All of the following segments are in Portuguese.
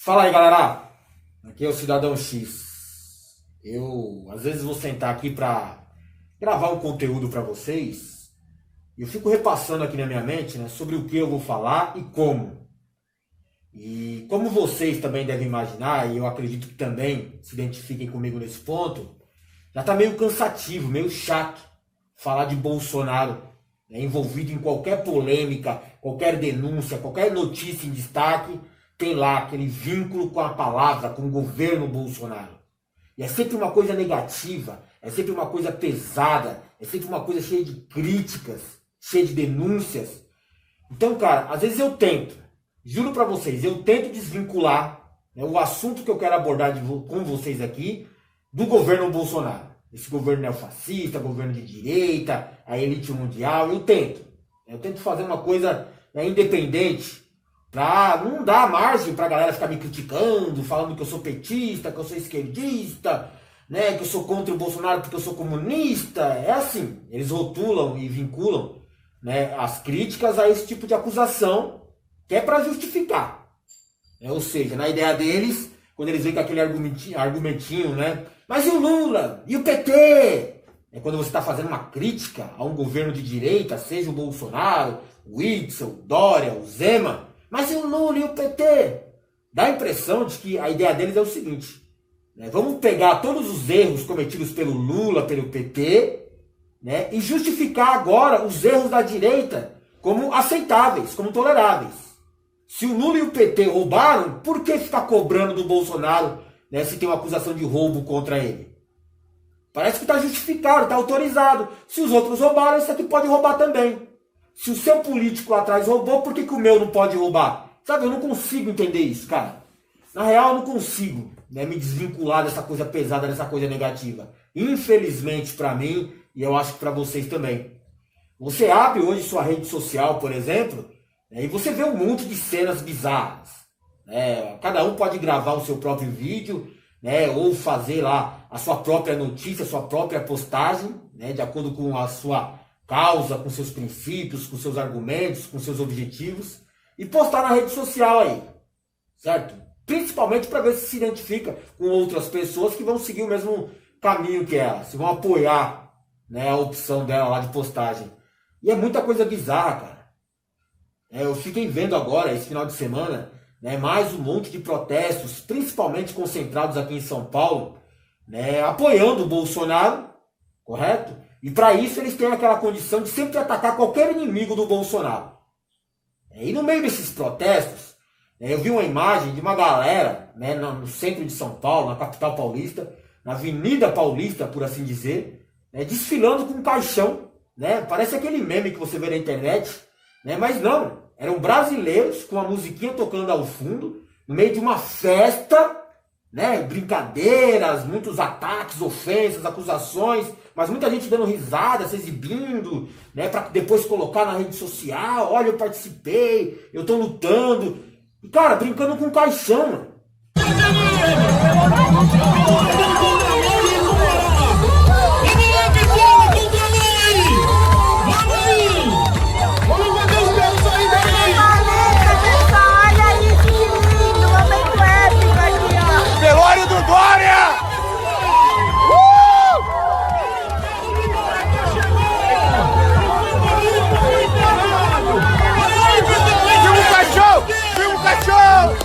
Fala aí, galera. Aqui é o Cidadão X. Eu, às vezes, vou sentar aqui para gravar um conteúdo para vocês. E eu fico repassando aqui na minha mente, né, sobre o que eu vou falar e como. E como vocês também devem imaginar, e eu acredito que também se identifiquem comigo nesse ponto, já está meio cansativo, meio chato falar de Bolsonaro, né, envolvido em qualquer polêmica, qualquer denúncia, qualquer notícia em destaque, tem lá aquele vínculo com a palavra, com o governo Bolsonaro. E é sempre uma coisa negativa, é sempre uma coisa pesada, é sempre uma coisa cheia de críticas, cheia de denúncias. Então, cara, às vezes eu tento, juro pra vocês, eu tento desvincular, né, o assunto que eu quero abordar com vocês aqui do governo Bolsonaro. Esse governo neofascista, governo de direita, a elite mundial, eu tento fazer uma coisa, né, independente, pra não dar margem pra galera ficar me criticando, falando que eu sou petista, que eu sou esquerdista, né, que eu sou contra o Bolsonaro porque eu sou comunista. É assim, eles rotulam e vinculam, né, as críticas a esse tipo de acusação, que é para justificar. Ou seja, na ideia deles, quando eles vêm com aquele argumentinho, né, mas e o Lula? E o PT? É quando você está fazendo uma crítica a um governo de direita, seja o Bolsonaro, o Witzel, o Dória, o Zema, mas e o Lula e o PT? Dá a impressão de que a ideia deles é o seguinte, né, vamos pegar todos os erros cometidos pelo Lula, pelo PT, né, e justificar agora os erros da direita como aceitáveis, como toleráveis. Se o Lula e o PT roubaram, por que ficar cobrando do Bolsonaro, né, se tem uma acusação de roubo contra ele? Parece que está justificado, está autorizado. Se os outros roubaram, esse aqui pode roubar também. Se o seu político lá atrás roubou, por que o meu não pode roubar? Sabe, eu não consigo entender isso, cara. Na real, eu não consigo, né, me desvincular dessa coisa pesada, dessa coisa negativa. Infelizmente para mim, e eu acho que para vocês também. Você abre hoje sua rede social, por exemplo, né, e você vê um monte de cenas bizarras. Né? Cada um pode gravar o seu próprio vídeo, né, ou fazer lá a sua própria notícia, a sua própria postagem, né, de acordo com a sua causa, com seus princípios, com seus argumentos, com seus objetivos, e postar na rede social aí, certo? Principalmente para ver se se identifica com outras pessoas que vão seguir o mesmo caminho que ela, se vão apoiar, né, a opção dela lá de postagem. E é muita coisa bizarra, cara. Eu fiquei vendo agora, esse final de semana, né, mais um monte de protestos, principalmente concentrados aqui em São Paulo, né, apoiando o Bolsonaro, correto? E para isso eles têm aquela condição de sempre atacar qualquer inimigo do Bolsonaro. E no meio desses protestos, né, eu vi uma imagem de uma galera, né, no centro de São Paulo, na capital paulista, na Avenida Paulista, por assim dizer, né, desfilando com um caixão, né, parece aquele meme que você vê na internet, né, mas não, eram brasileiros com a musiquinha tocando ao fundo, no meio de uma festa, né, brincadeiras, muitos ataques, ofensas, acusações, mas muita gente dando risada, se exibindo, né, para depois colocar na rede social, olha, eu participei, eu tô lutando, e cara, brincando com caixão, mano. Velório do Dória! Filma o cachorro! Filma o cachorro!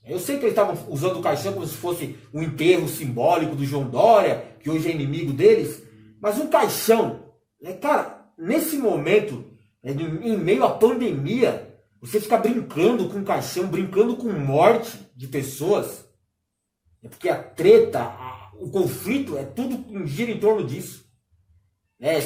Eu sei que eles estavam usando o caixão como se fosse um enterro simbólico do João Dória, que hoje é inimigo deles, mas um caixão, né, cara, nesse momento, né, em meio à pandemia, você ficar brincando com caixão, brincando com morte de pessoas, É porque a treta, o conflito, é tudo gira em torno disso.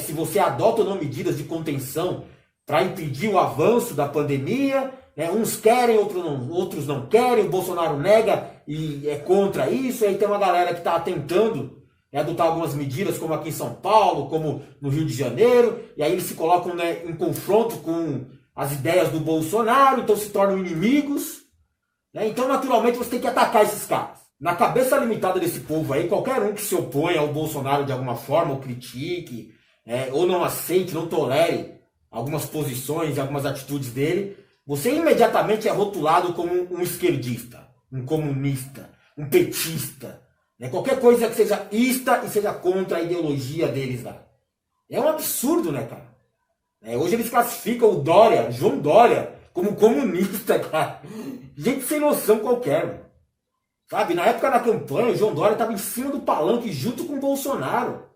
Se você adota ou não medidas de contenção para impedir o avanço da pandemia, uns querem, outros não querem, o Bolsonaro nega e é contra isso, aí tem uma galera que está tentando adotar algumas medidas, como aqui em São Paulo, como no Rio de Janeiro, e aí eles se colocam em confronto com as ideias do Bolsonaro, então se tornam inimigos. Então, naturalmente, você tem que atacar esses caras. Na cabeça limitada desse povo aí, qualquer um que se oponha ao Bolsonaro de alguma forma, ou critique, ou não aceite, não tolere algumas posições, algumas atitudes dele, você imediatamente é rotulado como um esquerdista, um comunista, um petista. Qualquer coisa que seja ista e seja contra a ideologia deles lá. É um absurdo, né, cara? Hoje eles classificam o Dória, João Dória, como comunista, cara. Gente sem noção qualquer, mano. Sabe, na época da campanha, o João Dória estava em cima do palanque junto com o Bolsonaro.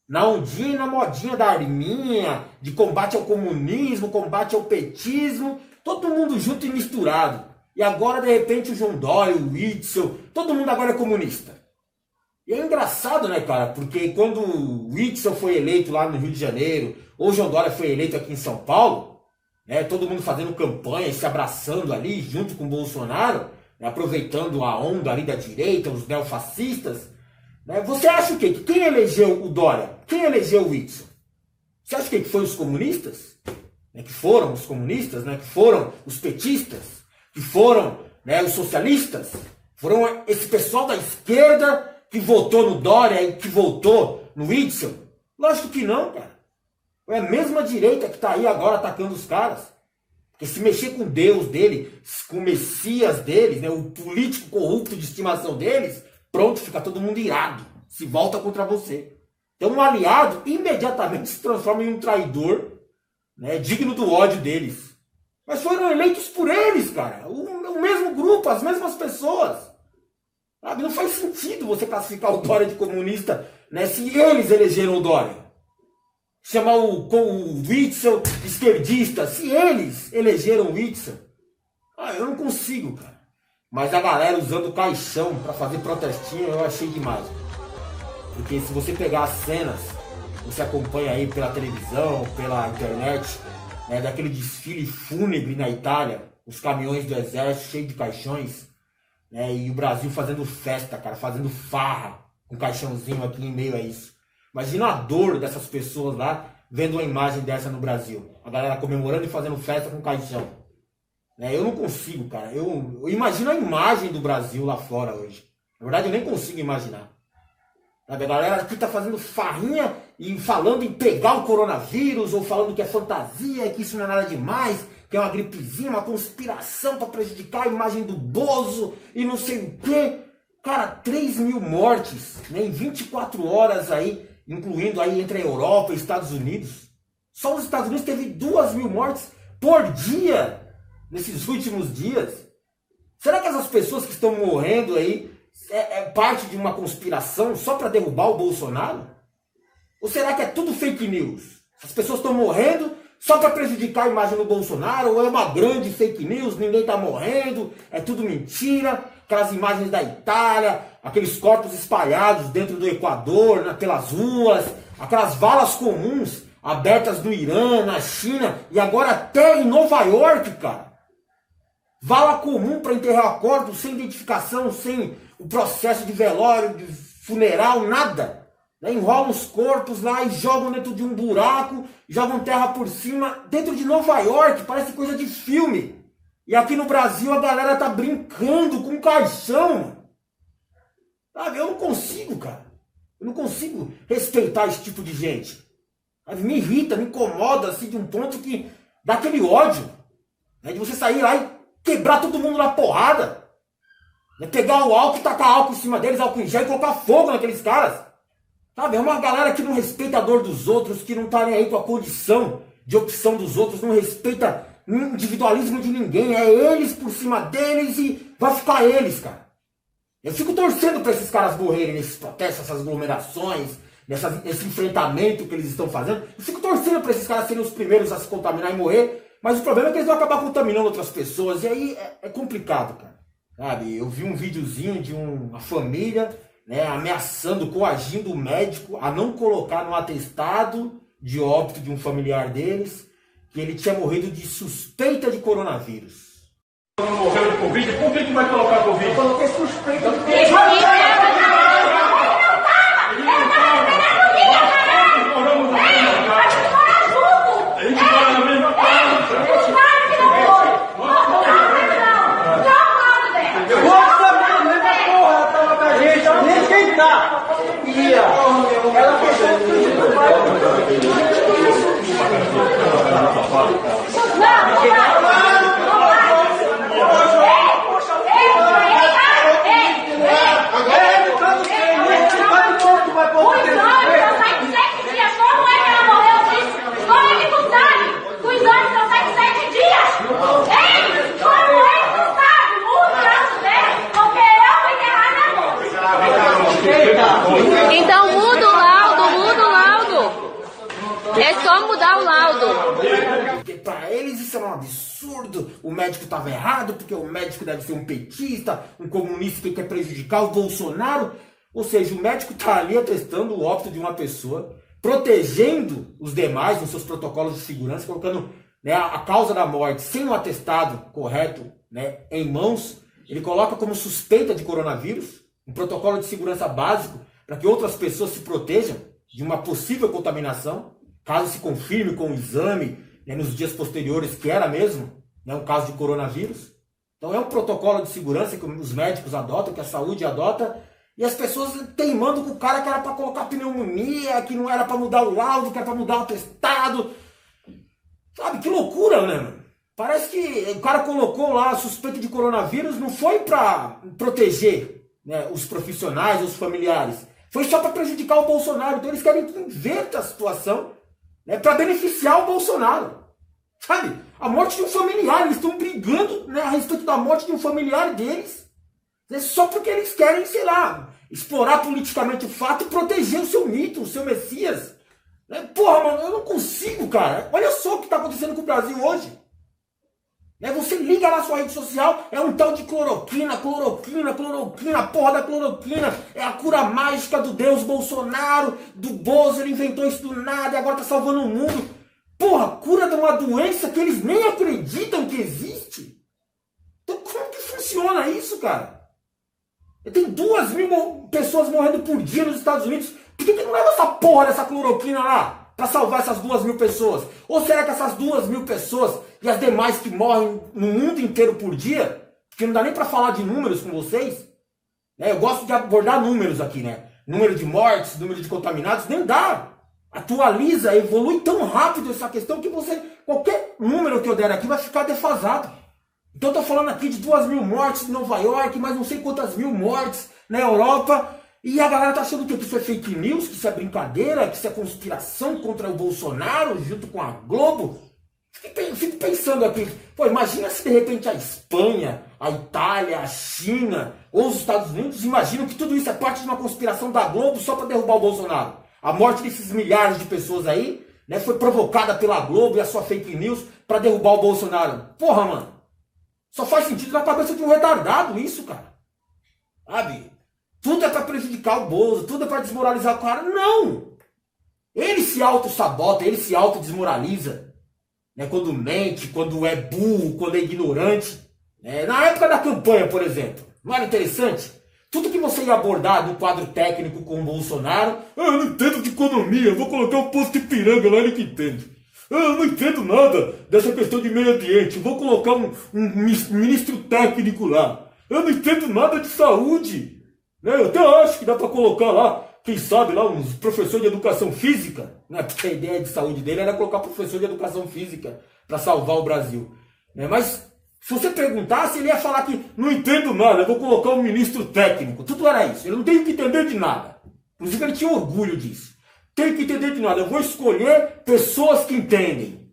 Na ondinha e na modinha da arminha, de combate ao comunismo, combate ao petismo, todo mundo junto e misturado. E agora, de repente, o João Dória, o Witzel, todo mundo agora é comunista. E é engraçado, né, cara? Porque quando o Witzel foi eleito lá no Rio de Janeiro, ou o João Dória foi eleito aqui em São Paulo, todo mundo fazendo campanha, se abraçando ali, junto com o Bolsonaro, aproveitando a onda ali da direita, os neofascistas. Você acha o quê? Que quem elegeu o Dória? Quem elegeu o Witzel? Você acha que foi os comunistas? Que foram os comunistas? Que foram os petistas? Que foram os socialistas? Foram esse pessoal da esquerda que votou no Dória e que votou no Witzel? Lógico que não, cara. É a mesma direita que está aí agora atacando os caras. Porque se mexer com Deus dele, com o Messias deles, o político corrupto de estimação deles, pronto, fica todo mundo irado. Se volta contra você. Então um aliado imediatamente se transforma em um traidor, digno do ódio deles. Mas foram eleitos por eles, cara. O mesmo grupo, as mesmas pessoas. Sabe? Não faz sentido você classificar o Dória de comunista, se eles elegeram o Dória. Chamar o Witzel de esquerdista, se eles elegeram o Witzel. Eu não consigo, cara. Mas a galera usando o caixão para fazer protestinho, eu achei demais. Porque se você pegar as cenas, você acompanha aí pela televisão, pela internet, daquele desfile fúnebre na Itália, os caminhões do exército cheios de caixões, e o Brasil fazendo festa, cara, fazendo farra, com um caixãozinho aqui em meio a isso. Imagina a dor dessas pessoas lá, vendo uma imagem dessa no Brasil. A galera comemorando e fazendo festa com caixão. Eu não consigo, cara. Eu imagino a imagem do Brasil lá fora hoje. Na verdade, eu nem consigo imaginar. Sabe, a galera aqui tá fazendo farrinha e falando em pegar o coronavírus, ou falando que é fantasia, que isso não é nada demais, que é uma gripezinha, uma conspiração para prejudicar a imagem do Bozo e não sei o quê. Cara, 3 mil mortes, em 24 horas aí, incluindo aí entre a Europa e Estados Unidos. Só os Estados Unidos teve 2 mil mortes por dia nesses últimos dias. Será que essas pessoas que estão morrendo aí é parte de uma conspiração só para derrubar o Bolsonaro? Ou será que é tudo fake news? As pessoas estão morrendo só para prejudicar a imagem do Bolsonaro? Ou é uma grande fake news, ninguém está morrendo, é tudo mentira? Aquelas imagens da Itália, aqueles corpos espalhados dentro do Equador, pelas ruas, aquelas valas comuns abertas no Irã, na China e agora até em Nova York, cara. Vala comum para enterrar corpos sem identificação, sem o processo de velório, de funeral, nada. Enrolam os corpos lá e jogam dentro de um buraco, jogam terra por cima, dentro de Nova York, parece coisa de filme. E aqui no Brasil a galera tá brincando com caixão. Sabe, eu não consigo, cara. Eu não consigo respeitar esse tipo de gente. Sabe, me irrita, me incomoda, assim, de um ponto que dá aquele ódio. De você sair lá e quebrar todo mundo na porrada. Pegar o álcool e tacar álcool em cima deles, álcool em gel e colocar fogo naqueles caras. Sabe, é uma galera que não respeita a dor dos outros, que não tá nem aí com a condição de opção dos outros, não respeita o individualismo de ninguém. É eles por cima deles e vai ficar eles, cara. Eu fico torcendo para esses caras morrerem nesses protestos, essas aglomerações, nesse enfrentamento que eles estão fazendo. Eu fico torcendo para esses caras serem os primeiros a se contaminar e morrer. Mas o problema é que eles vão acabar contaminando outras pessoas. E aí é complicado, cara. sabe? Eu vi um videozinho de uma família, né, ameaçando, coagindo o médico a não colocar no atestado de óbito de um familiar deles que ele tinha morrido de suspeita de coronavírus. Não morreu de Covid, por que vai colocar Covid? Eu coloquei suspeita de Covid. Então muda o laudo. É só mudar o laudo. Porque para eles isso é um absurdo, o médico estava errado, porque o médico deve ser um petista, um comunista que quer prejudicar o Bolsonaro. Ou seja, o médico está ali atestando o óbito de uma pessoa, protegendo os demais nos seus protocolos de segurança, colocando, né, a causa da morte sem um atestado correto, né, em mãos. Ele coloca como suspeita de coronavírus, um protocolo de segurança básico, para que outras pessoas se protejam de uma possível contaminação, caso se confirme com o exame, né, nos dias posteriores que era mesmo, né, um caso de coronavírus. Então é um protocolo de segurança que os médicos adotam, que a saúde adota, e as pessoas teimando com o cara que era para colocar pneumonia, que não era para mudar o laudo, que era para mudar o atestado. Sabe, que loucura, né, mano? Parece que o cara colocou lá a suspeita de coronavírus, não foi para proteger, né, os profissionais, os familiares. Foi só para prejudicar o Bolsonaro. Então eles querem que inverta a situação, né, para beneficiar o Bolsonaro. Sabe? A morte de um familiar. Eles estão brigando, né, a respeito da morte de um familiar deles. Né, só porque eles querem, sei lá, explorar politicamente o fato e proteger o seu mito, o seu Messias. Né? Porra, mano, eu não consigo, cara. Olha só o que está acontecendo com o Brasil hoje. Né? Você liga na sua rede social, é um tal de cloroquina, a porra da cloroquina é a cura mágica do Deus Bolsonaro, do Bozo, ele inventou isso do nada e agora tá salvando o mundo. Porra, cura de uma doença que eles nem acreditam que existe. Então como que funciona isso, cara? Tem 2.000 pessoas morrendo por dia nos Estados Unidos. Por que não leva essa porra dessa cloroquina lá? Para salvar essas 2.000 pessoas? Ou será que essas 2.000 pessoas e as demais que morrem no mundo inteiro por dia, porque não dá nem para falar de números com vocês, né? Eu gosto de abordar números aqui, né? Número de mortes, número de contaminados, nem dá. Atualiza, evolui tão rápido essa questão que qualquer número que eu der aqui vai ficar defasado. Então eu tô falando aqui de 2.000 mortes em Nova York, mais não sei quantas mil mortes na Europa. E a galera tá achando que isso é fake news, que isso é brincadeira, que isso é conspiração contra o Bolsonaro junto com a Globo. Fico pensando aqui, pô, imagina se de repente a Espanha, a Itália, a China ou os Estados Unidos imaginam que tudo isso é parte de uma conspiração da Globo só para derrubar o Bolsonaro. A morte desses milhares de pessoas aí, né, foi provocada pela Globo e a sua fake news para derrubar o Bolsonaro. Porra, mano, só faz sentido na cabeça de um retardado isso, cara. Sabe? Tudo é para prejudicar o Bozo, tudo é para desmoralizar o cara. Não! Ele se auto-sabota, ele se auto-desmoraliza. Né? Quando mente, quando é burro, quando é ignorante. Né? Na época da campanha, por exemplo, não era interessante? Tudo que você ia abordar no quadro técnico com o Bolsonaro, eu não entendo de economia, vou colocar um posto de piranga lá, ele que entende. Eu não entendo nada dessa questão de meio ambiente, vou colocar um ministro técnico lá. Eu não entendo nada de saúde. Eu até acho que dá para colocar lá, quem sabe, lá uns professores de educação física, né? Porque a ideia de saúde dele era colocar professor de educação física para salvar o Brasil. Mas se você perguntasse, ele ia falar que não entendo nada, eu vou colocar um ministro técnico. Tudo era isso, ele não tem que entender de nada. Inclusive ele tinha orgulho disso. Tem que entender de nada, eu vou escolher pessoas que entendem.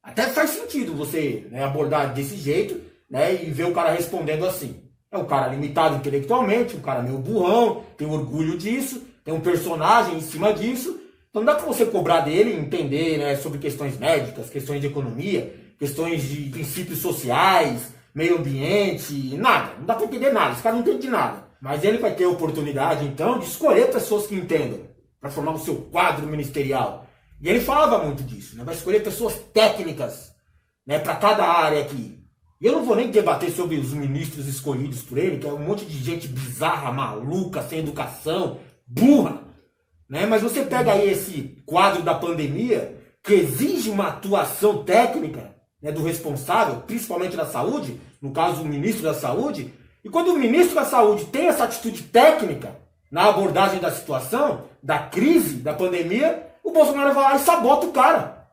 Até faz sentido você, né, abordar desse jeito, né, e ver o cara respondendo assim. É um cara limitado intelectualmente, um cara meio burrão, tem orgulho disso, tem um personagem em cima disso. Então não dá para você cobrar dele entender, né, sobre questões médicas, questões de economia, questões de princípios sociais, meio ambiente, nada. Não dá para entender nada, esse cara não entende de nada. Mas ele vai ter a oportunidade, então, de escolher pessoas que entendam, para formar o seu quadro ministerial. E ele falava muito disso, né? Vai escolher pessoas técnicas, né, para cada área aqui. E eu não vou nem debater sobre os ministros escolhidos por ele, que é um monte de gente bizarra, maluca, sem educação, burra. Né? Mas você pega aí esse quadro da pandemia, que exige uma atuação técnica, né, do responsável, principalmente da saúde, no caso o ministro da saúde, e quando o ministro da saúde tem essa atitude técnica na abordagem da situação, da crise, da pandemia, o Bolsonaro vai lá e sabota o cara.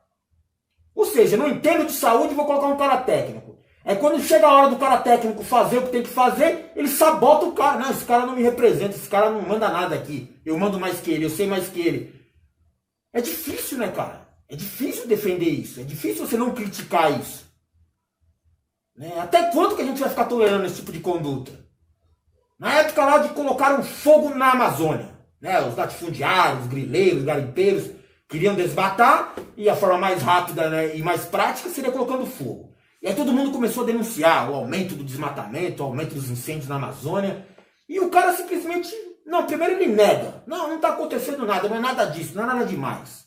Ou seja, não entendo de saúde e vou colocar um cara técnico. É quando chega a hora do cara técnico fazer o que tem que fazer, ele sabota o cara. Não, esse cara não me representa, esse cara não manda nada aqui. Eu mando mais que ele, eu sei mais que ele. É difícil, né, cara? É difícil defender isso. É difícil você não criticar isso. Né? Até quando que a gente vai ficar tolerando esse tipo de conduta? Na época lá de colocar um fogo na Amazônia, né? Os latifundiários, os grileiros, garimpeiros queriam desmatar e a forma mais rápida, né, e mais prática seria colocando fogo. E aí todo mundo começou a denunciar o aumento do desmatamento, o aumento dos incêndios na Amazônia. E o cara simplesmente... Não, primeiro ele nega. Não está acontecendo nada, não é nada disso, não é nada demais.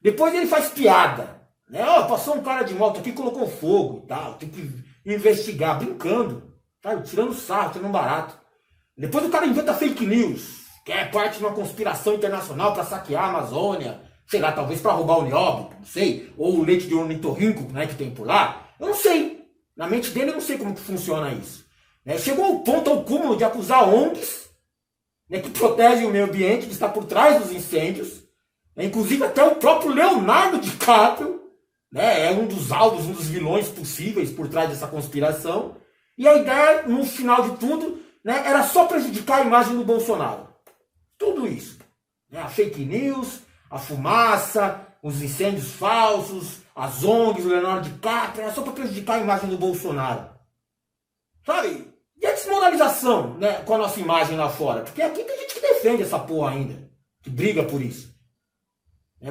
Depois ele faz piada. Né? Oh, passou um cara de moto aqui e colocou fogo e tal. Tem que investigar, brincando. Tá? Tirando sarro, tirando barato. Depois o cara inventa fake news. Que é parte de uma conspiração internacional para saquear a Amazônia. Sei lá, talvez para roubar o nióbio, não sei. Ou o leite de ornitorrinco, né, que tem por lá. Eu não sei. Na mente dele eu não sei como que funciona isso. Né? Chegou ao ponto, ao cúmulo de acusar ONGs, né, que protegem o meio ambiente, que está por trás dos incêndios. Né? Inclusive até o próprio Leonardo DiCaprio, né, é um dos alvos, um dos vilões possíveis por trás dessa conspiração. E a ideia, no final de tudo, né, era só prejudicar a imagem do Bolsonaro. Tudo isso. Né? A fake news, a fumaça, os incêndios falsos, as ONGs, o Leonardo DiCaprio, era só para prejudicar a imagem do Bolsonaro. Sabe? E a desmoralização, né, com a nossa imagem lá fora? Porque aqui tem gente que defende essa porra ainda, que briga por isso.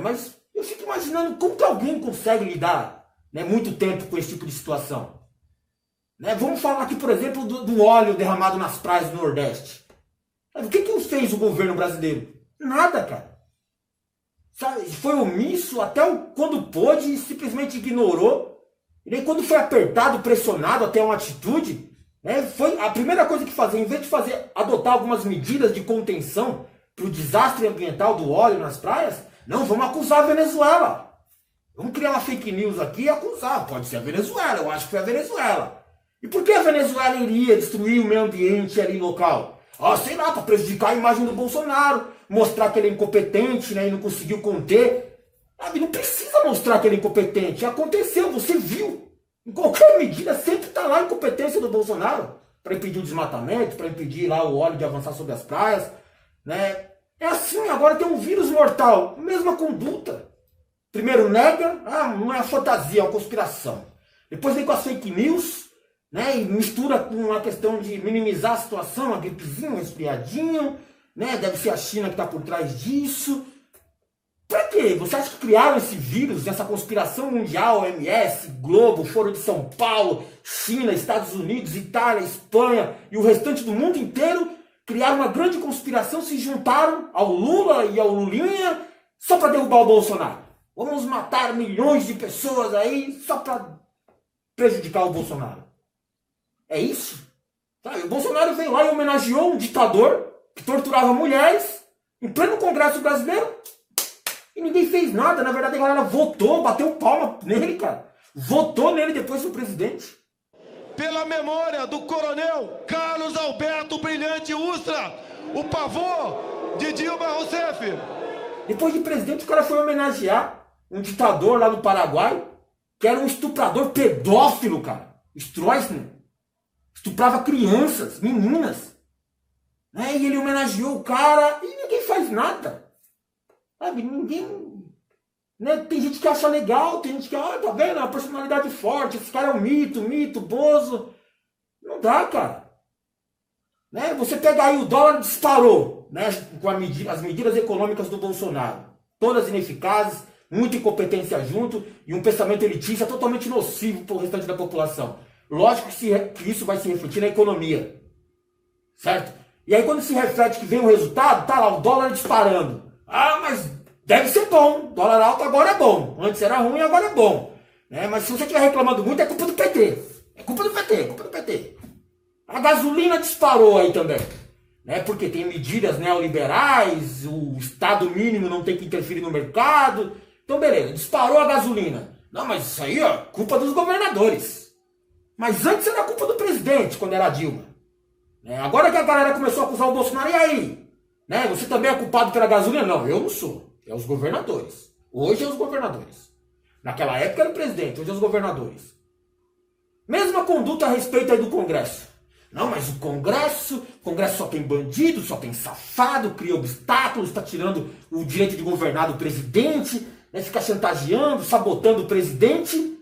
Mas eu fico imaginando como que alguém consegue lidar, né, muito tempo com esse tipo de situação. Né? Vamos falar aqui, por exemplo, do óleo derramado nas praias do Nordeste. Sabe? O que fez o governo brasileiro? Nada, cara. Sabe? Foi omisso até quando pôde e simplesmente ignorou. E aí quando foi apertado, pressionado até uma atitude, né, foi a primeira coisa que fazer, em vez de adotar algumas medidas de contenção para o desastre ambiental do óleo nas praias, não, vamos acusar a Venezuela. Vamos criar uma fake news aqui e acusar. Pode ser a Venezuela, eu acho que foi a Venezuela. E por que a Venezuela iria destruir o meio ambiente ali local? Sei lá, para prejudicar a imagem do Bolsonaro, mostrar que ele é incompetente, né, e não conseguiu conter. Não precisa mostrar que ele é incompetente. Aconteceu, você viu. Em qualquer medida sempre está lá a incompetência do Bolsonaro para impedir o desmatamento, para impedir lá o óleo de avançar sobre as praias. Né? É assim, agora tem um vírus mortal. Mesma conduta. Primeiro nega, não é fantasia, é uma conspiração. Depois vem com as fake news, né, e mistura com a questão de minimizar a situação, uma gripezinha, um resfriadinho, né, deve ser a China que está por trás disso. Pra quê? Você acha que criaram esse vírus, essa conspiração mundial, OMS, Globo, Foro de São Paulo, China, Estados Unidos, Itália, Espanha e o restante do mundo inteiro criaram uma grande conspiração, se juntaram ao Lula e ao Lulinha só para derrubar o Bolsonaro. Vamos matar milhões de pessoas aí só para prejudicar o Bolsonaro. É isso? Sabe? O Bolsonaro veio lá e homenageou um ditador que torturava mulheres em pleno Congresso brasileiro e ninguém fez nada. Na verdade, a galera votou, bateu palma nele, cara. Votou nele depois do presidente. Pela memória do coronel Carlos Alberto Brilhante Ustra, o pavô de Dilma Rousseff. Depois de presidente, o cara foi homenagear um ditador lá no Paraguai, que era um estuprador pedófilo, cara. Stroessner. Estuprava crianças, meninas. Né? E ele homenageou o cara e ninguém faz nada. Sabe? Ninguém... Né? Tem gente que acha legal, tem gente que, tá vendo? É uma personalidade forte, esse cara é um mito, Bozo. Não dá, cara. Né? Você pega aí, o dólar disparou, né? Com as medidas econômicas do Bolsonaro. Todas ineficazes, muita incompetência junto e um pensamento elitista totalmente nocivo para o restante da população. Lógico que isso vai se refletir na economia. Certo? E aí quando se reflete que vem o resultado, tá lá o dólar disparando. Ah, mas deve ser bom. Dólar alto agora é bom. Antes era ruim, agora é bom. Né? Mas se você estiver reclamando muito, é culpa do PT. É culpa do PT, é culpa do PT. A gasolina disparou aí também. Né? Porque tem medidas neoliberais, o Estado mínimo não tem que interferir no mercado. Então beleza, disparou a gasolina. Não, mas isso aí, ó, culpa dos governadores. Mas antes era culpa do presidente, quando era a Dilma. Agora que a galera começou a acusar o Bolsonaro, e aí? Né? Você também é culpado pela gasolina? Não, eu não sou. É os governadores. Hoje é os governadores. Naquela época era o presidente, hoje é os governadores. Mesma conduta a respeito aí do Congresso. Não, mas o Congresso só tem bandido, só tem safado, cria obstáculos, está tirando o direito de governar do presidente, né? Fica chantageando, sabotando o presidente.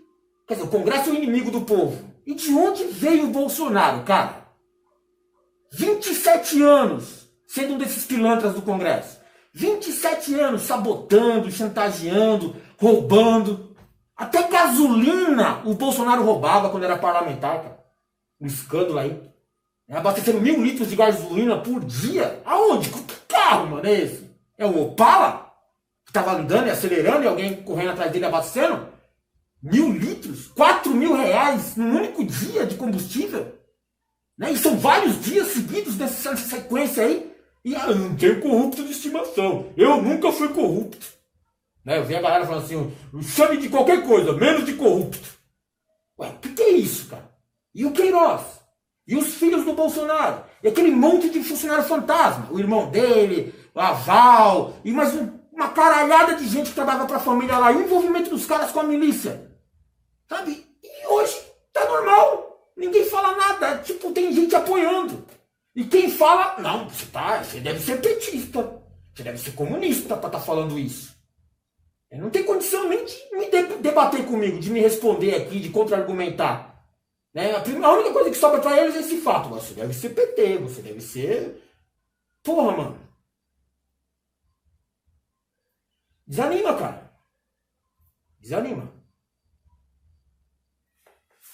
Quer dizer, o Congresso é o inimigo do povo. E de onde veio o Bolsonaro, cara? 27 anos sendo um desses pilantras do Congresso. 27 anos sabotando, chantageando, roubando. Até gasolina o Bolsonaro roubava quando era parlamentar, cara. Um escândalo aí. Abastecendo 1.000 litros de gasolina por dia. Aonde? Que carro, mano, é esse? É o Opala? Que tava andando e acelerando e alguém correndo atrás dele abastecendo? 1.000 litros? 4.000 reais num único dia de combustível? Né? E são vários dias seguidos nessa sequência aí. E eu não tenho corrupto de estimação. Eu nunca fui corrupto. Né? Eu vi a galera falando assim, chame de qualquer coisa, menos de corrupto. Ué, o que é isso, cara? E o Queiroz? E os filhos do Bolsonaro? E aquele monte de funcionário fantasma? O irmão dele, o Aval, e mais uma caralhada de gente que trabalhava pra família lá. E o envolvimento dos caras com a milícia. Sabe? E hoje tá normal. Ninguém fala nada. Tipo, tem gente apoiando. E quem fala, não, você deve ser petista. Você deve ser comunista pra estar falando isso. Não tem condição nem de me debater comigo, de me responder aqui, de contra-argumentar. Né? A única coisa que sobra pra eles é esse fato. Você deve ser PT, você deve ser... Porra, mano. Desanima, cara. Desanima.